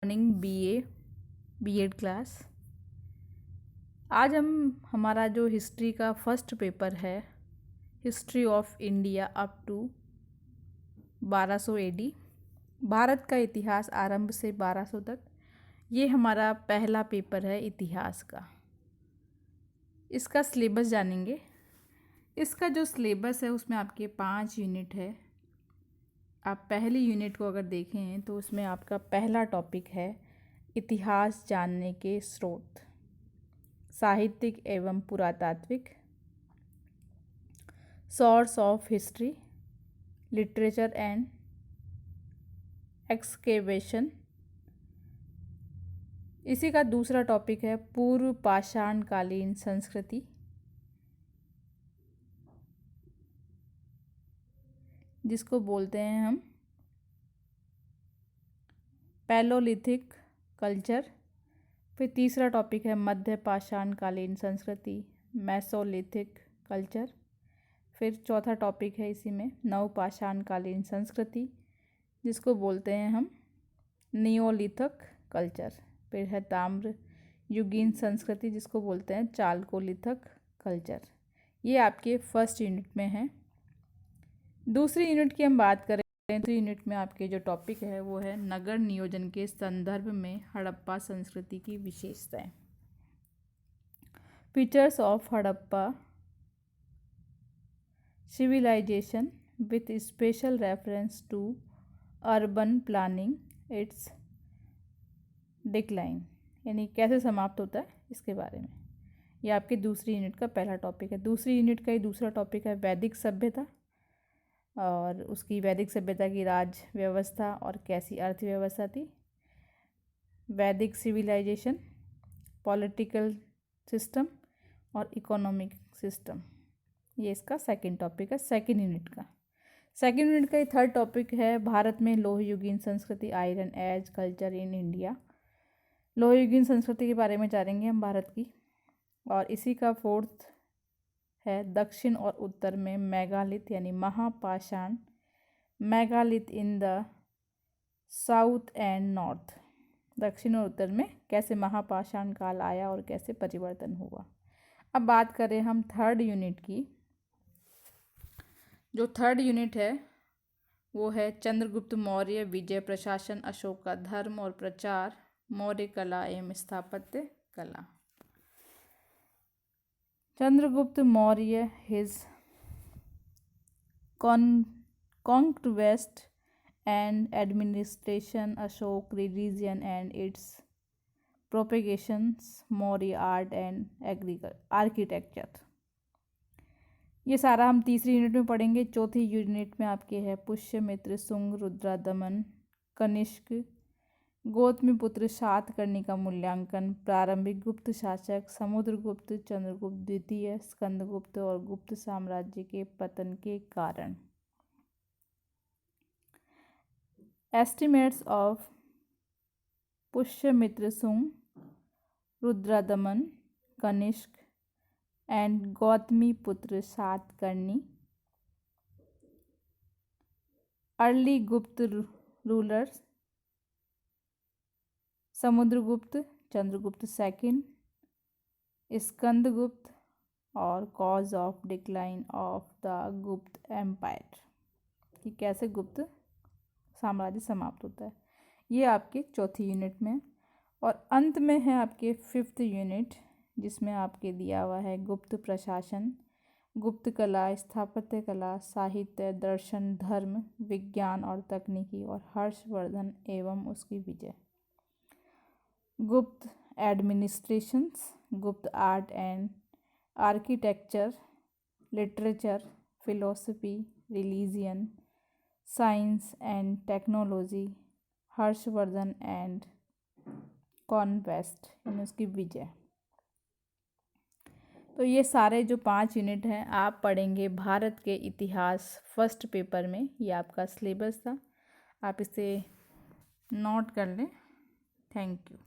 Morning BEd class. आज हमारा जो हिस्ट्री का फर्स्ट पेपर है, history of India up to 1200 AD, Bharat का इतिहास आरंभ से 1200 तक। ये हमारा पहला पेपर है इतिहास का। इसका सिलेबस जानेंगे। इसका जो सिलेबस है उसमें आपके 5 यूनिट है। आप पहली यूनिट को अगर देखें तो उसमें आपका पहला टॉपिक है इतिहास जानने के स्रोत, साहित्यिक एवं पुरातात्विक, source of history, literature and excavation. इसी का दूसरा टॉपिक है पूर्व पाषाणकालीन संस्कृति, जिसको बोलते हैं हम पैलोलिथिक कल्चर। फिर तीसरा टॉपिक है मध्य पाषाणकालीन संस्कृति, मेसोलिथिक कल्चर। फिर चौथा टॉपिक है इसी में नवपाषाणकालीन संस्कृति, जिसको बोलते हैं हम नियोलिथिक कल्चर। फिर है ताम्र युगीन संस्कृति, जिसको बोलते हैं चालकोलिथिक कल्चर। ये आपके फर्स्ट यूनिट में है। दूसरी यूनिट की हम बात करें तो यूनिट में आपके जो टॉपिक है वो है नगर नियोजन के संदर्भ में हड़प्पा संस्कृति की विशेषताएं, features of Harappa civilization with special reference to urban planning, its decline, यानी कैसे समाप्त होता है इसके बारे में। ये आपकी दूसरी यूनिट का पहला टॉपिक है। दूसरी यूनिट का ही दूसरा टॉपिक है वैदिक सभ्यता, और उसकी वैदिक सभ्यता की राज व्यवस्था और कैसी अर्थव्यवस्था थी, वैदिक सिविलाइजेशन, पॉलिटिकल सिस्टम और इकोनॉमिक सिस्टम। ये इसका सेकंड टॉपिक है सेकंड यूनिट का। सेकंड यूनिट का ही थर्ड टॉपिक है भारत में लोह युगीन संस्कृति, iron age culture in India. लोह युगीन संस्कृति के बारे में जानेंगे हम भारत की। और इसी का फोर्थ है दक्षिण और उत्तर में मेगालिथ यानी महापाषाण, megalith in the south and north. दक्षिण और उत्तर में कैसे महापाषाण काल आया और कैसे परिवर्तन हुआ। अब बात करें हम थर्ड यूनिट की। जो थर्ड यूनिट है वो है चंद्रगुप्त मौर्य, विजय प्रशासन, अशोक का धर्म और प्रचार, मौर्य कला एवं स्थापत्य कला। Chandragupta Maurya, his conquest and administration, Ashok religion and its propagations, Maurya art and architecture। ये सारा हम तीसरी यूनिट में पढ़ेंगे। चौथी यूनिट में आपके है पुष्यमित्र, शुंग, रुद्रदमन, कनिष्क, गौतमीपुत्र, सातकर्णी का मूल्यांकन, प्रारंभिक गुप्त शासक, समुद्रगुप्त, चंद्रगुप्त द्वितीय, स्कंदगुप्त और गुप्त साम्राज्य के पतन के कारण। Estimates of Pushyamitra, Shunga, Rudradaman, Kanishka and Gautamiputra Satakarni, early Gupta rulers, Samudragupta, Chandragupta second, Skandagupta और cause of decline of the Gupta empire, कि कैसे गुप्त साम्राज्य समाप्त होता है। ये आपके चौथी यूनिट में। और अंत में है आपके फिफ्थ यूनिट, जिसमें आपके दिया हुआ है गुप्त प्रशासन, गुप्त कला, स्थापत्य कला, साहित्य, दर्शन, धर्म, विज्ञान और तकनीकी, और हर्षवर्धन एवं उसकी विजय, गुप्त एडमिनिस्ट्रेशंस, गुप्त art and architecture, literature, philosophy, religion, science and technology, Harshvardhan and conquest यानी उसकी विजय। तो ये सारे जो 5 यूनिट हैं आप पढ़ेंगे भारत के इतिहास फर्स्ट पेपर में। ये आपका सिलेबस था, आप इसे नोट कर लें। Thank you.